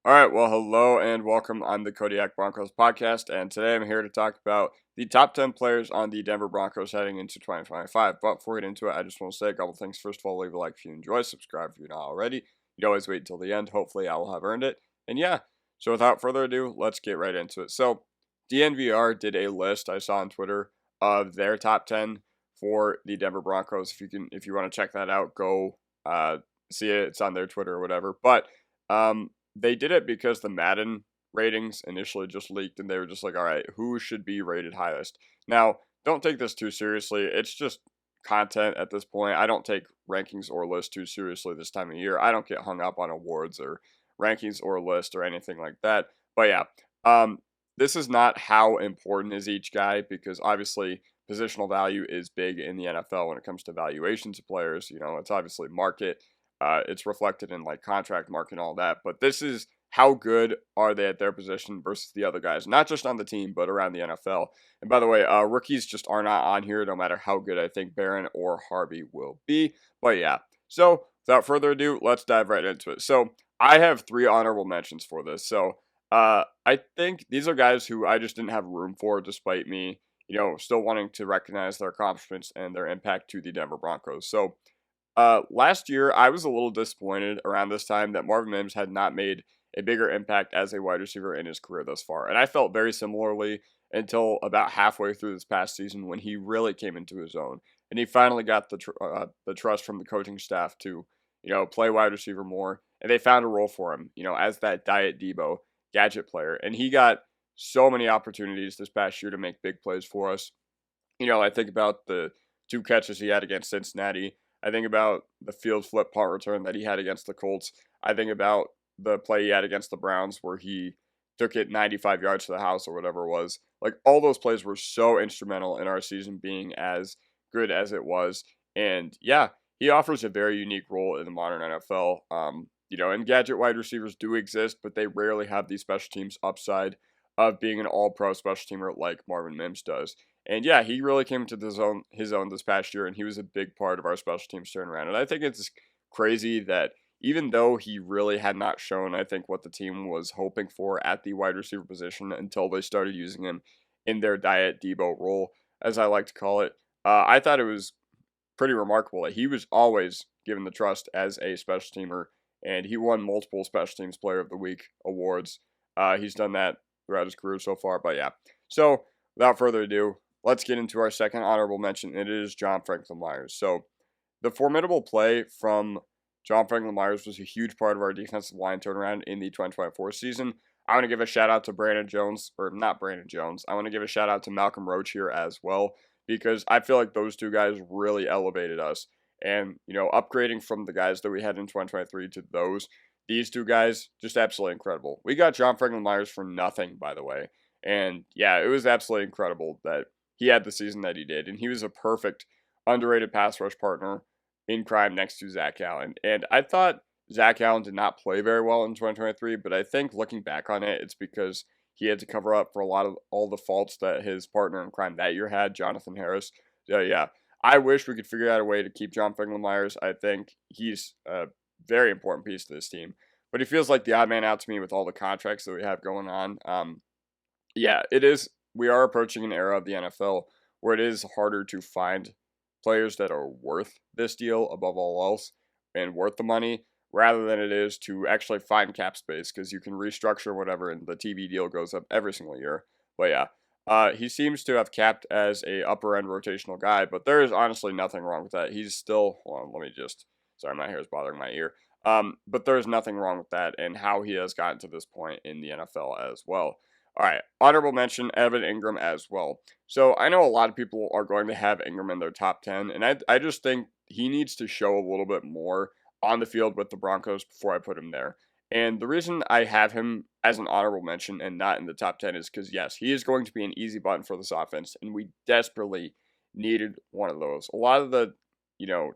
All right, well, hello and welcome on the Kodiak Broncos Podcast, and today I'm here to talk about the top 10 players on the Denver Broncos heading into 2025. But before we get into it, I just want to say a couple things. First of all, leave a like if you enjoy, subscribe if you're not already. You can always wait until the end. Hopefully, I will have earned it. And yeah, so without further ado, let's get right into it. So, DNVR did a list I saw on Twitter of their top 10 for the Denver Broncos. If you want to check that out, go see it. It's on their Twitter or whatever. But they did it because the Madden ratings initially just leaked, and they were just like, all right, who should be rated highest? Now, don't take this too seriously. It's just content at this point. I don't take rankings or lists too seriously this time of year. I don't get hung up on awards or rankings or lists or anything like that. But yeah, this is not how important is each guy, because obviously positional value is big in the NFL when it comes to valuations of players. You know, it's obviously market. It's reflected in like contract market and all that, but this is how good are they at their position versus the other guys, not just on the team, but around the NFL. And by the way, rookies just are not on here, no matter how good I think Barron or Harvey will be. But yeah, so without further ado, let's dive right into it. So I have 3 honorable mentions for this. So I think these are guys who I just didn't have room for, despite me, still wanting to recognize their accomplishments and their impact to the Denver Broncos. So last year, I was a little disappointed around this time that Marvin Mims had not made a bigger impact as a wide receiver in his career thus far. And I felt very similarly until about halfway through this past season when he really came into his own. And he finally got the trust from the coaching staff to, play wide receiver more. And they found a role for him, as that Diet Debo gadget player. And he got so many opportunities this past year to make big plays for us. I think about the 2 catches he had against Cincinnati. I think about the field flip punt return that he had against the Colts. I think about the play he had against the Browns where he took it 95 yards to the house or whatever it was. Like, all those plays were so instrumental in our season being as good as it was. And yeah, he offers a very unique role in the modern NFL. And gadget wide receivers do exist, but they rarely have the special teams upside of being an all-pro special teamer like Marvin Mims does. And yeah, he really came to his own this past year, and he was a big part of our special teams turnaround. And I think it's crazy that even though he really had not shown, I think, what the team was hoping for at the wide receiver position until they started using him in their Diet Debo role, as I like to call it, I thought it was pretty remarkable that he was always given the trust as a special teamer, and he won multiple special teams player of the week awards. He's done that throughout his career so far. But yeah, so without further ado, let's get into our second honorable mention, and it is John Franklin Myers. So the formidable play from John Franklin Myers was a huge part of our defensive line turnaround in the 2024 season. I want to give a shout out to Brandon Jones, or not Brandon Jones. I want to give a shout out to Malcolm Roach here as well, because I feel like those 2 guys really elevated us. And, upgrading from the guys that we had in 2023 to these 2 guys, just absolutely incredible. We got John Franklin Myers for nothing, by the way. And yeah, it was absolutely incredible that he had the season that he did. And he was a perfect, underrated pass rush partner in crime next to Zach Allen. And I thought Zach Allen did not play very well in 2023, but I think looking back on it, it's because he had to cover up for a lot of all the faults that his partner in crime that year had, Jonathan Harris. Yeah, I wish we could figure out a way to keep John Franklin Myers. I think he's a very important piece to this team. But he feels like the odd man out to me with all the contracts that we have going on. Yeah, it is. We are approaching an era of the NFL where it is harder to find players that are worth this deal above all else and worth the money, rather than it is to actually find cap space, because you can restructure whatever and the TV deal goes up every single year. But yeah, he seems to have capped as a upper end rotational guy, but there is honestly nothing wrong with that. He's still, sorry, my hair is bothering my ear. But there is nothing wrong with that and how he has gotten to this point in the NFL as well. All right, honorable mention, Evan Engram as well. So I know a lot of people are going to have Engram in their top 10, and I just think he needs to show a little bit more on the field with the Broncos before I put him there. And the reason I have him as an honorable mention and not in the top 10 is because, yes, he is going to be an easy button for this offense, and we desperately needed one of those. A lot of the,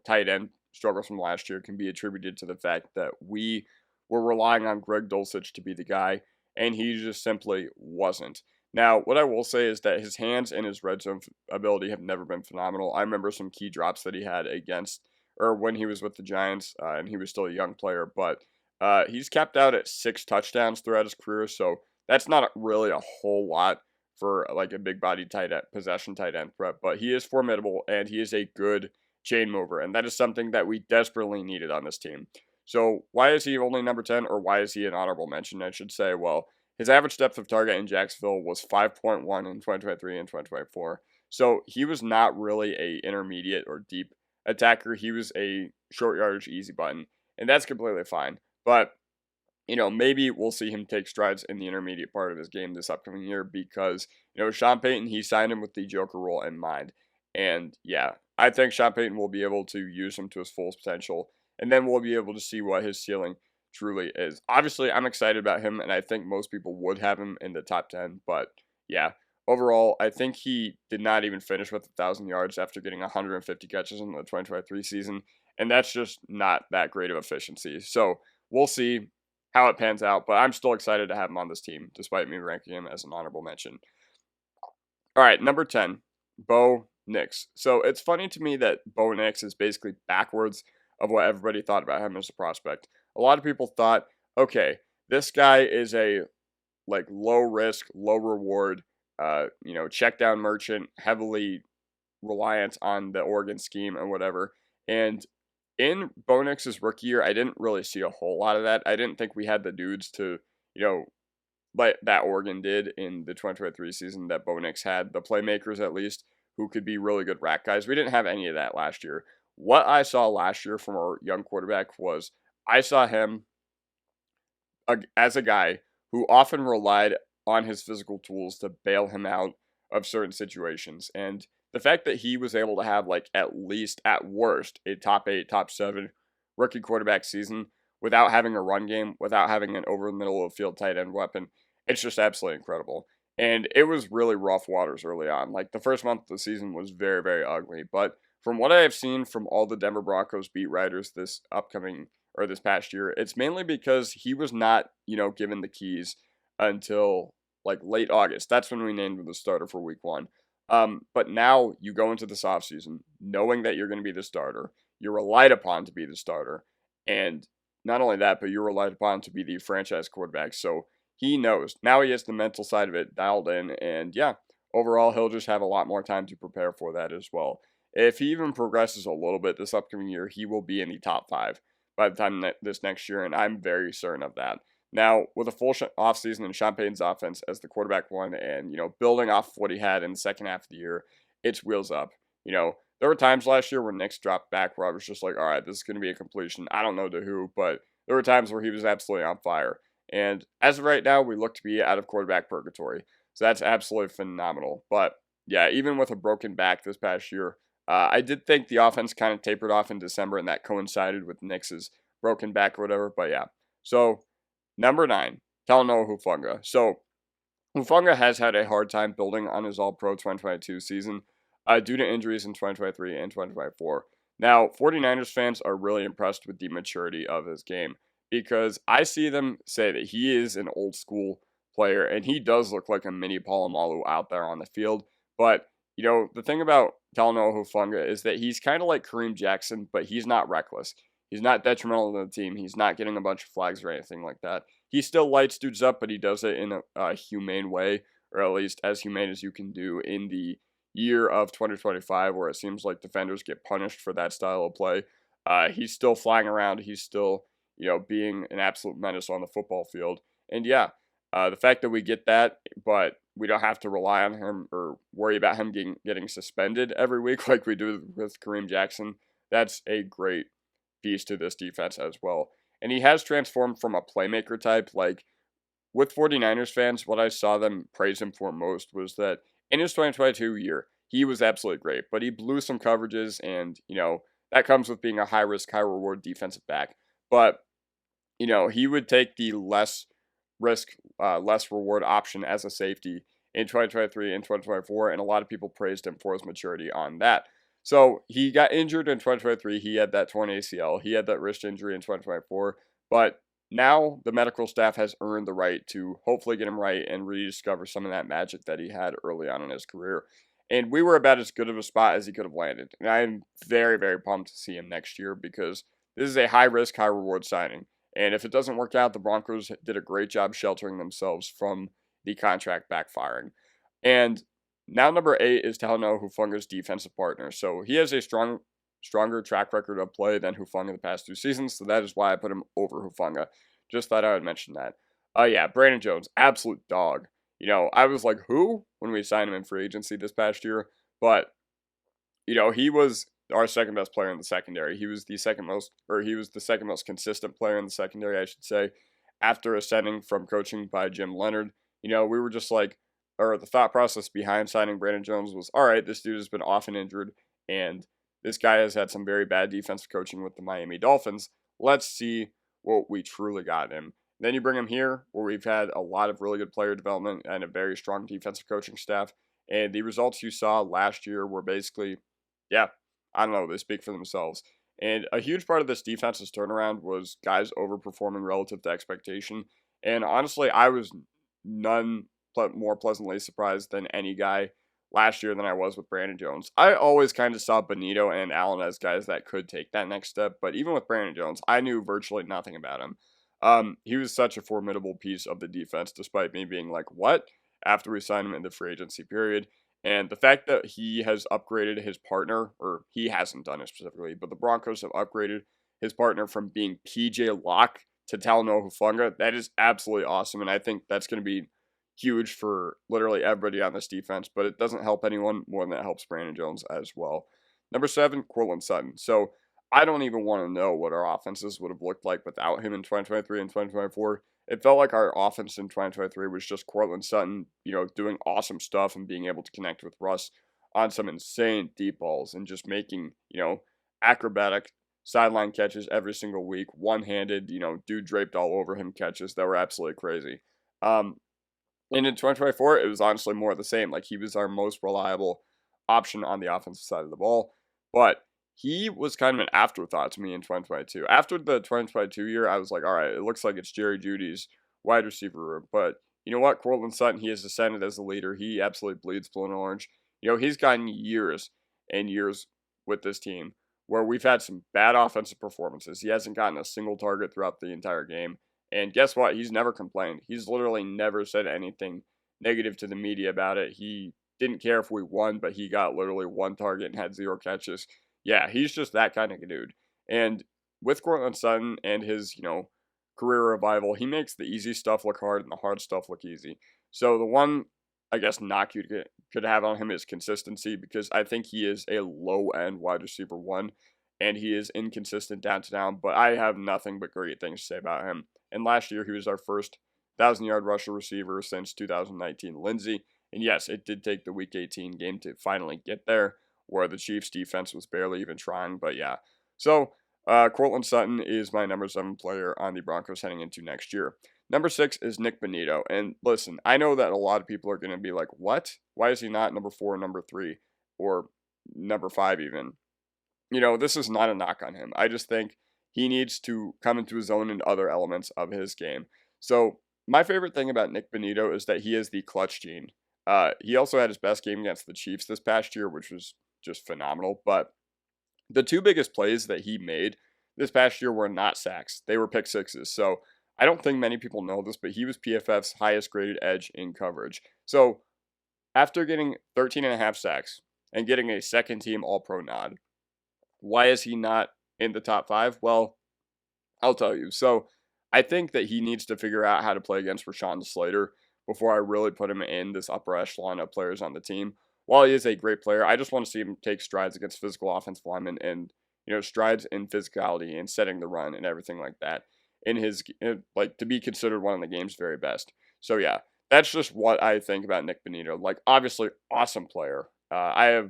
tight end struggles from last year can be attributed to the fact that we were relying on Greg Dulcich to be the guy, and he just simply wasn't. Now, what I will say is that his hands and his red zone ability have never been phenomenal. I remember some key drops that he had when he was with the Giants, and he was still a young player, but He's capped out at 6 touchdowns throughout his career, so that's not really a whole lot for like a big body tight end, possession tight end threat, but he is formidable and he is a good chain mover, and that is something that we desperately needed on this team. So why is he only number 10, or why is he an honorable mention, I should say? Well, his average depth of target in Jacksonville was 5.1 in 2023 and 2024. So he was not really a intermediate or deep attacker. He was a short yardage easy button, and that's completely fine. But maybe we'll see him take strides in the intermediate part of his game this upcoming year because, Sean Payton, he signed him with the Joker role in mind. And yeah, I think Sean Payton will be able to use him to his full potential, and then we'll be able to see what his ceiling truly is. Obviously, I'm excited about him, and I think most people would have him in the top 10, but yeah. Overall, I think he did not even finish with 1,000 yards after getting 150 catches in the 2023 season, and that's just not that great of efficiency. So we'll see how it pans out, but I'm still excited to have him on this team, despite me ranking him as an honorable mention. All right, number 10, Bo Nix. So it's funny to me that Bo Nix is basically backwards of what everybody thought about him as a prospect. A lot of people thought, okay, this guy is a low risk, low reward, check down merchant, heavily reliant on the Oregon scheme and whatever. And in Bo Nix's rookie year, I didn't really see a whole lot of that. I didn't think we had the dudes to, like that Oregon did in the 2023 season that Bo Nix had, the playmakers at least, who could be really good rack guys. We didn't have any of that last year. What I saw last year from our young quarterback was I saw him as a guy who often relied on his physical tools to bail him out of certain situations. And the fact that he was able to have at least at worst a top 8, top 7 rookie quarterback season without having a run game, without having an over the middle of field tight end weapon, it's just absolutely incredible. And it was really rough waters early on. Like the first month of the season was very, very ugly. But from what I have seen from all the Denver Broncos beat writers this past year, it's mainly because he was not, given the keys until late August. That's when we named him the starter for week 1. But now you go into this offseason knowing that you're going to be the starter. You're relied upon to be the starter. And not only that, but you're relied upon to be the franchise quarterback. So he knows. Now he has the mental side of it dialed in. And yeah, overall, he'll just have a lot more time to prepare for that as well. If he even progresses a little bit this upcoming year, he will be in the top 5 by the time this next year. And I'm very certain of that. Now, with a full offseason and Sean Payton's offense as the quarterback one and, building off of what he had in the second half of the year, it's wheels up. There were times last year where Nick's dropped back where I was just like, all right, this is going to be a completion. I don't know to who, but there were times where he was absolutely on fire. And as of right now, we look to be out of quarterback purgatory. So that's absolutely phenomenal. But yeah, even with a broken back this past year, I did think the offense kind of tapered off in December and that coincided with Nick's broken back or whatever. But yeah, so number 9, Talanoa Hufanga. So Hufanga has had a hard time building on his All-Pro 2022 season due to injuries in 2023 and 2024. Now, 49ers fans are really impressed with the maturity of his game because I see them say that he is an old-school player, and he does look like a mini Polamalu out there on the field. But, the thing about Talanoa Hufanga is that he's kind of like Kareem Jackson, but he's not reckless. He's not detrimental to the team. He's not getting a bunch of flags or anything like that. He still lights dudes up, but he does it in a humane way, or at least as humane as you can do in the year of 2025, where it seems like defenders get punished for that style of play. He's still flying around. He's still, being an absolute menace on the football field. And yeah, the fact that we get that, but we don't have to rely on him or worry about him getting suspended every week like we do with Kareem Jackson, that's a great piece to this defense as well. And he has transformed from a playmaker type. Like with 49ers fans, what I saw them praise him for most was that in his 2022 year, he was absolutely great, but he blew some coverages and, that comes with being a high risk, high reward defensive back. But, he would take the less risk, less reward option as a safety in 2023 and 2024. And a lot of people praised him for his maturity on that. So he got injured in 2023. He had that torn ACL. He had that wrist injury in 2024. But now the medical staff has earned the right to hopefully get him right and rediscover some of that magic that he had early on in his career. And we were about as good of a spot as he could have landed. And I'm very, very pumped to see him next year because this is a high risk, high reward signing. And if it doesn't work out, the Broncos did a great job sheltering themselves from the contract backfiring. And now number 8 is Talanoa Hufanga's defensive partner. So he has a stronger track record of play than Hufanga the past 2 seasons, so that is why I put him over Hufanga. Just thought I would mention that. Yeah, Brandon Jones, absolute dog. I was like, who? When we signed him in free agency this past year. But, he was our second best player in the secondary. He was the second most consistent player in the secondary, I should say, after ascending from coaching by Jim Leonhard. We were just like, or the thought process behind signing Brandon Jones was, all right, this dude has been often injured, and this guy has had some very bad defensive coaching with the Miami Dolphins. Let's see what we truly got in him. Then you bring him here, where we've had a lot of really good player development and a very strong defensive coaching staff. And the results you saw last year were basically, yeah, I don't know, they speak for themselves. And a huge part of this defense's turnaround was guys overperforming relative to expectation. And honestly, I was none more pleasantly surprised than any guy last year than I was with Brandon Jones. I always kind of saw Bonitto and Allen as guys that could take that next step, but even with Brandon Jones, I knew virtually nothing about him. He was such a formidable piece of the defense, despite me being like, what? After we signed him in the free agency period. And the fact that he has upgraded his partner, or he hasn't done it specifically, but the Broncos have upgraded his partner from being PJ Locke to Talanoa Hufanga, that is absolutely awesome. And I think that's going to be huge for literally everybody on this defense, but it doesn't help anyone more than it helps Brandon Jones as well. Number 7, Courtland Sutton. So I don't even want to know what our offenses would have looked like without him in 2023 and 2024. It felt like our offense in 2023 was just Courtland Sutton, doing awesome stuff and being able to connect with Russ on some insane deep balls and just making, acrobatic sideline catches every single week, one-handed, dude draped all over him catches that were absolutely crazy. And in 2024, it was honestly more of the same. Like, he was our most reliable option on the offensive side of the ball. But he was kind of an afterthought to me in 2022. After the 2022 year, I was like, all right, it looks like it's Jerry Jeudy's wide receiver room. But you know what? Courtland Sutton, he has ascended as a leader. He absolutely bleeds blue and orange. He's gotten years and years with this team where we've had some bad offensive performances. He hasn't gotten a single target throughout the entire game. And guess what? He's never complained. He's literally never said anything negative to the media about it. He didn't care if we won, but he got literally 1 target and had 0 catches. Yeah, he's just that kind of dude. And with Courtland Sutton and his, career revival, he makes the easy stuff look hard and the hard stuff look easy. So the one, I guess, knock you could have on him is consistency, because I think he is a low-end wide receiver 1, and he is inconsistent down to down, but I have nothing but great things to say about him. And last year, he was our first 1,000-yard rusher receiver since 2019 Lindsey. And yes, it did take the Week 18 game to finally get there, where the Chiefs' defense was barely even trying. But yeah, so Courtland Sutton is my number 7 player on the Broncos heading into next year. Number 6 is Nik Bonitto. And listen, I know that a lot of people are going to be like, what? Why is he not number 4, number 3, or number 5 even? This is not a knock on him. I just think he needs to come into his own in other elements of his game. So my favorite thing about Nik Bonitto is that he is the clutch gene. He also had his best game against the Chiefs this past year, which was just phenomenal. But the 2 biggest plays that he made this past year were not sacks. They were pick sixes. So I don't think many people know this, but he was PFF's highest graded edge in coverage. So after getting 13.5 sacks and getting a second team All-Pro nod, why is he not in the top 5? Well, I'll tell you. So I think that he needs to figure out how to play against Rashawn Slater before I really put him in this upper echelon of players on the team. While he is a great player, I just want to see him take strides against physical offensive linemen and, strides in physicality and setting the run and everything like that in his, to be considered one of the game's very best. So yeah, that's just what I think about Nik Bonitto. Like, obviously, awesome player. I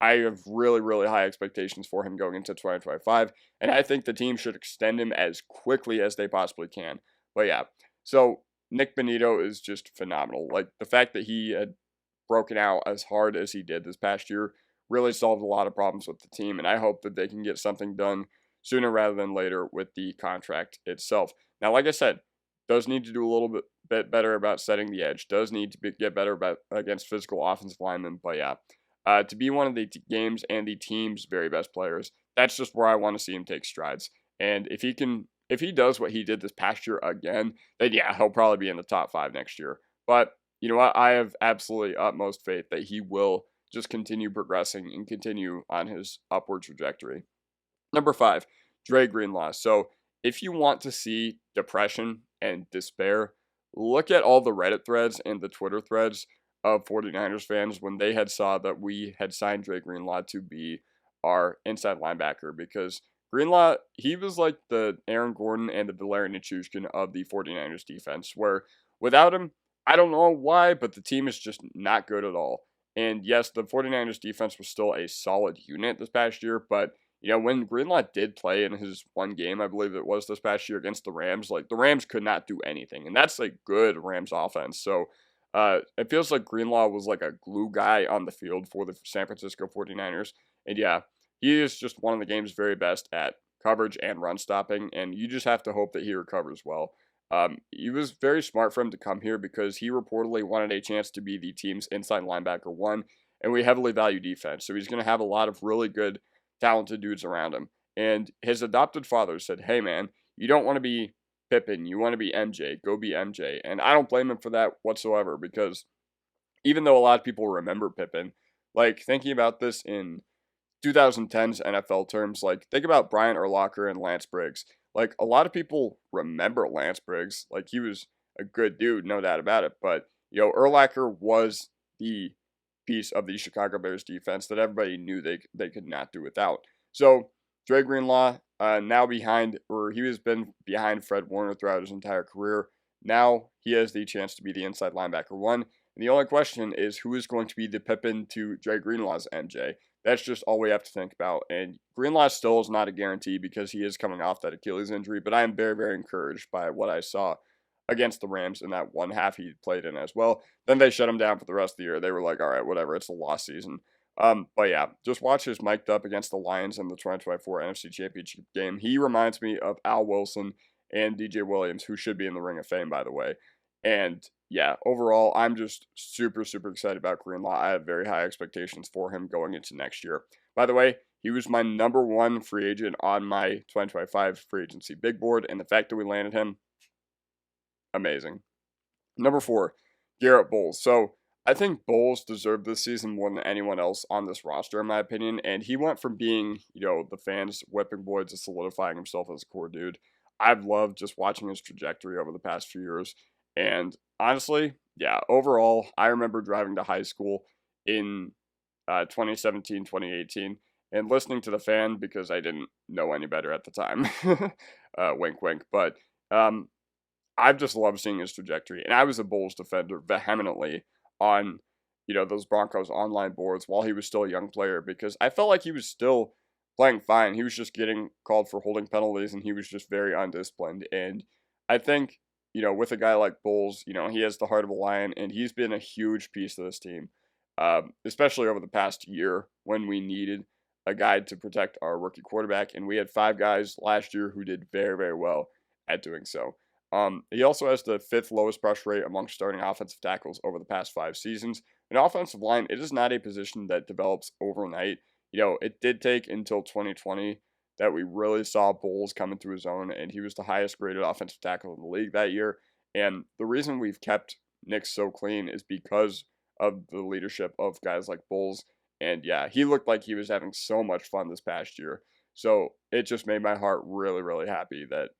have really, really high expectations for him going into 2025, and I think the team should extend him as quickly as they possibly can. But yeah, so Nik Bonitto is just phenomenal. Like, the fact that he had broken out as hard as he did this past year really solved a lot of problems with the team, and I hope that they can get something done sooner rather than later with the contract itself. Now, like I said, does need to do a little bit better about setting the edge, does need to get better against physical offensive linemen, but yeah. To be one of the game's and the team's very best players, that's just where I want to see him take strides. And if he can if he does what he did this past year again, then yeah, he'll probably be in the top 5 next year. But you know what? I have absolutely utmost faith that he will just continue progressing and continue on his upward trajectory. Number 5, Dre Greenlaw. So if you want to see depression and despair, look at all the Reddit threads and the Twitter threads of 49ers fans when they had saw that we had signed Dre Greenlaw to be our inside linebacker, because Greenlaw, he was like the Aaron Gordon and the Valerian Nichushkin of the 49ers defense, where without him, I don't know why, but the team is just not good at all. And yes, the 49ers defense was still a solid unit this past year, but you know, when Greenlaw did play in his one game, I believe it was this past year against the Rams, like the Rams could not do anything. And that's a good Rams offense. So it feels like Greenlaw was like a glue guy on the field for the San Francisco 49ers. And yeah, he is just one of the game's very best at coverage and run stopping. And you just have to hope that he recovers well. It was very smart for him to come here because he reportedly wanted a chance to be the team's inside linebacker 1. And we heavily value defense. So he's going to have a lot of really good talented dudes around him. And his adopted father said, hey man, you don't want to be Pippen, you want to be MJ, go be MJ. And I don't blame him for that whatsoever, because even though a lot of people remember Pippen, like thinking about this in 2010's NFL terms, like think about Brian Urlacher and Lance Briggs. Like a lot of people remember Lance Briggs, like he was a good dude, no doubt about it. But you know, Urlacher was the piece of the Chicago Bears defense that everybody knew they could not do without. So Dre Greenlaw, now behind, or he has been behind Fred Warner throughout his entire career. Now he has the chance to be the inside linebacker 1. And the only question is who is going to be the Pippen to Dre Greenlaw's MJ. That's just all we have to think about. And Greenlaw still is not a guarantee because he is coming off that Achilles injury, but I am very, very encouraged by what I saw against the Rams in that one half he played in as well. Then they shut him down for the rest of the year. They were like, all right, whatever, it's a lost season. But yeah, just watch his mic'd up against the Lions in the 2024 NFC Championship game. He reminds me of Al Wilson and DJ Williams, who should be in the Ring of Fame, by the way. And yeah, overall, I'm just super, super excited about Greenlaw. I have very high expectations for him going into next year. By the way, he was my number 1 free agent on my 2025 free agency big board, and the fact that we landed him, amazing. Number 4, Garrett Bowles. So I think Bowles deserved this season more than anyone else on this roster, in my opinion. And he went from being, you know, the fans' whipping boy to solidifying himself as a core dude. I've loved just watching his trajectory over the past few years. And honestly, yeah, overall, I remember driving to high school in 2017, 2018, and listening to the fan because I didn't know any better at the time. Wink, wink. But I've just loved seeing his trajectory. And I was a Bulls defender vehemently on, you know, those Broncos online boards while he was still a young player, because I felt like he was still playing fine. He was just getting called for holding penalties, and he was just very undisciplined. And I think, you know, with a guy like Bowles, you know, he has the heart of a lion, and he's been a huge piece of this team, especially over the past year when we needed a guy to protect our rookie quarterback. And we had 5 guys last year who did very, very well at doing so. He also has the 5th lowest pressure rate among starting offensive tackles over the past 5 seasons. An offensive line, it is not a position that develops overnight. You know, it did take until 2020 that we really saw Bowles come into his own, and he was the highest graded offensive tackle in the league that year. And the reason we've kept Nik so clean is because of the leadership of guys like Bowles. And yeah, he looked like he was having so much fun this past year. So it just made my heart really, really happy that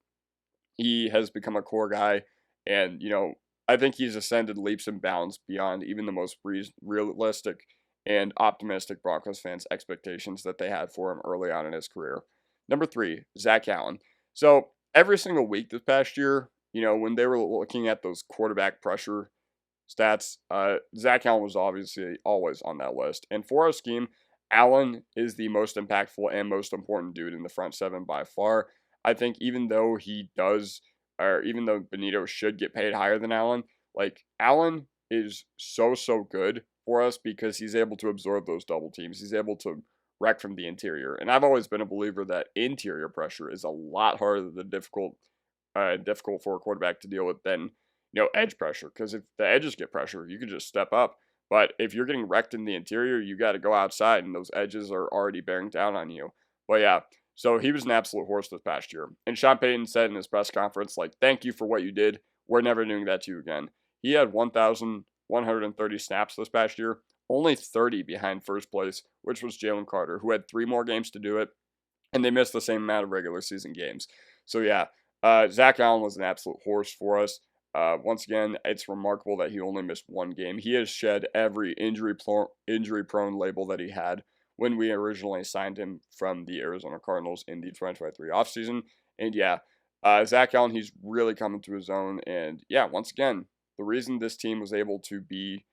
he has become a core guy. And, you know, I think he's ascended leaps and bounds beyond even the most realistic and optimistic Broncos fans' expectations that they had for him early on in his career. Number 3, Zach Allen. So every single week this past year, you know, when they were looking at those quarterback pressure stats, Zach Allen was obviously always on that list. And for our scheme, Allen is the most impactful and most important dude in the front 7 by far. I think even though Bonitto should get paid higher than Allen, like Allen is so good for us because he's able to absorb those double teams. He's able to wreck from the interior. And I've always been a believer that interior pressure is a lot harder than difficult for a quarterback to deal with than, you know, edge pressure. Because if the edges get pressure, you can just step up. But if you're getting wrecked in the interior, you got to go outside, and those edges are already bearing down on you. But yeah, So he was an absolute horse this past year. And Sean Payton said in his press conference, like, thank you for what you did. We're never doing that to you again. He had 1,130 snaps this past year, only 30 behind first place, which was Jalen Carter, who had 3 more games to do it, and they missed the same amount of regular season games. So yeah, Zach Allen was an absolute horse for us. Once again, it's remarkable that he only missed 1 game. He has shed every injury-prone label that he had when we originally signed him from the Arizona Cardinals in the 2023 offseason. And yeah, Zach Allen, he's really coming to his own. And yeah, once again, the reason this team was able to be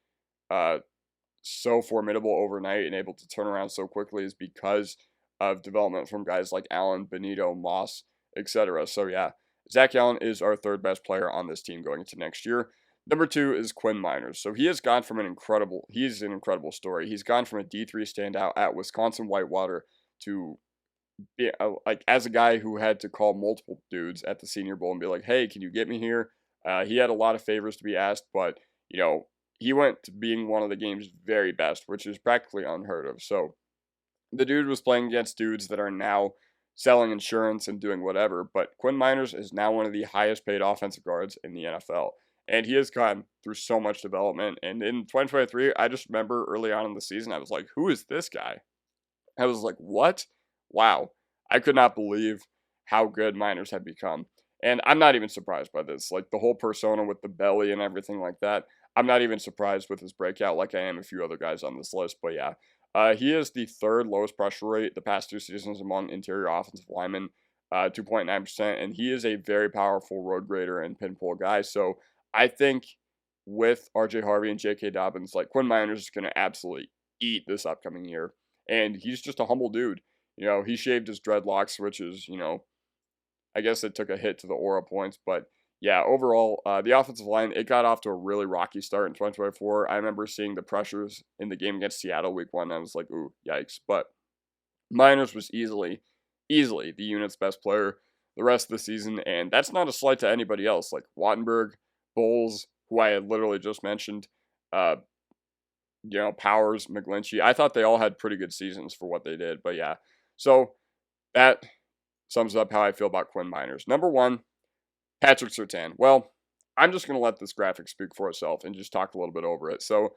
so formidable overnight and able to turn around so quickly is because of development from guys like Allen, Bonitto, Moss, etc. So yeah, Zach Allen is our 3rd best player on this team going into next year. Number 2 is Quinn Meinerz. So he has gone from he's an incredible story. He's gone from a D3 standout at Wisconsin Whitewater to be like as a guy who had to call multiple dudes at the Senior Bowl and be like, hey, can you get me here? He had a lot of favors to be asked, but he went to being one of the game's very best, which is practically unheard of. So the dude was playing against dudes that are now selling insurance and doing whatever, but Quinn Meinerz is now one of the highest paid offensive guards in the NFL. And he has gone through so much development. And in 2023, I just remember early on in the season, I was like, who is this guy? I was like, what? Wow. I could not believe how good Meinerz had become. And I'm not even surprised by this. Like the whole persona with the belly and everything like that, I'm not even surprised with his breakout like I am a few other guys on this list. But yeah, he is the 3rd lowest pressure rate the past 2 seasons among interior offensive linemen, 2.9%. And he is a very powerful road grader and pinpull guy. So I think with RJ Harvey and J.K. Dobbins, like Quinn Meinerz is going to absolutely eat this upcoming year. And he's just a humble dude. He shaved his dreadlocks, which is, I guess it took a hit to the aura points. But yeah, overall, the offensive line, it got off to a really rocky start in 2024. I remember seeing the pressures in the game against Seattle week 1. And I was like, ooh, yikes. But Meinerz was easily the unit's best player the rest of the season. And that's not a slight to anybody else. Like Wattenberg, Bowles, who I had literally just mentioned, Powers, McGlinchey. I thought they all had pretty good seasons for what they did. But yeah, so that sums up how I feel about Quinn Meinerz. Number 1, Patrick Surtain. Well, I'm just going to let this graphic speak for itself and just talk a little bit over it. So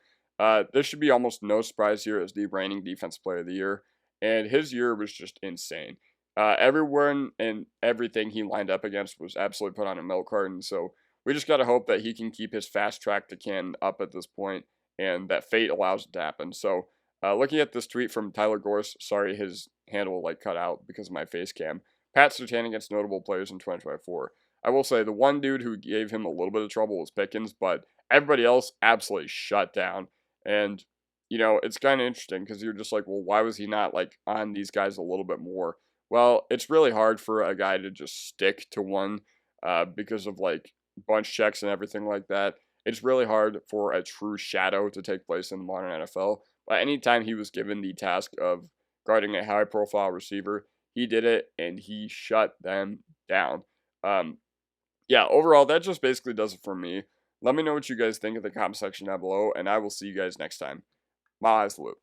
this should be almost no surprise here as the reigning defensive player of the year. And his year was just insane. Everyone and everything he lined up against was absolutely put on a milk carton. So we just got to hope that he can keep his fast track to Canton up at this point and that fate allows it to happen. So looking at this tweet from Tyler Gorse, sorry, his handle cut out because of my face cam. Pat Surtain against notable players in 2024. I will say the one dude who gave him a little bit of trouble was Pickens, but everybody else absolutely shut down. And, it's kind of interesting because you're just like, well, why was he not on these guys a little bit more? Well, it's really hard for a guy to just stick to one because of bunch checks and everything like that. It's really hard for a true shadow to take place in the modern NFL. But anytime he was given the task of guarding a high-profile receiver, he did it and he shut them down. Yeah, overall, that just basically does it for me. Let me know what you guys think in the comment section down below, and I will see you guys next time. My eyes loop.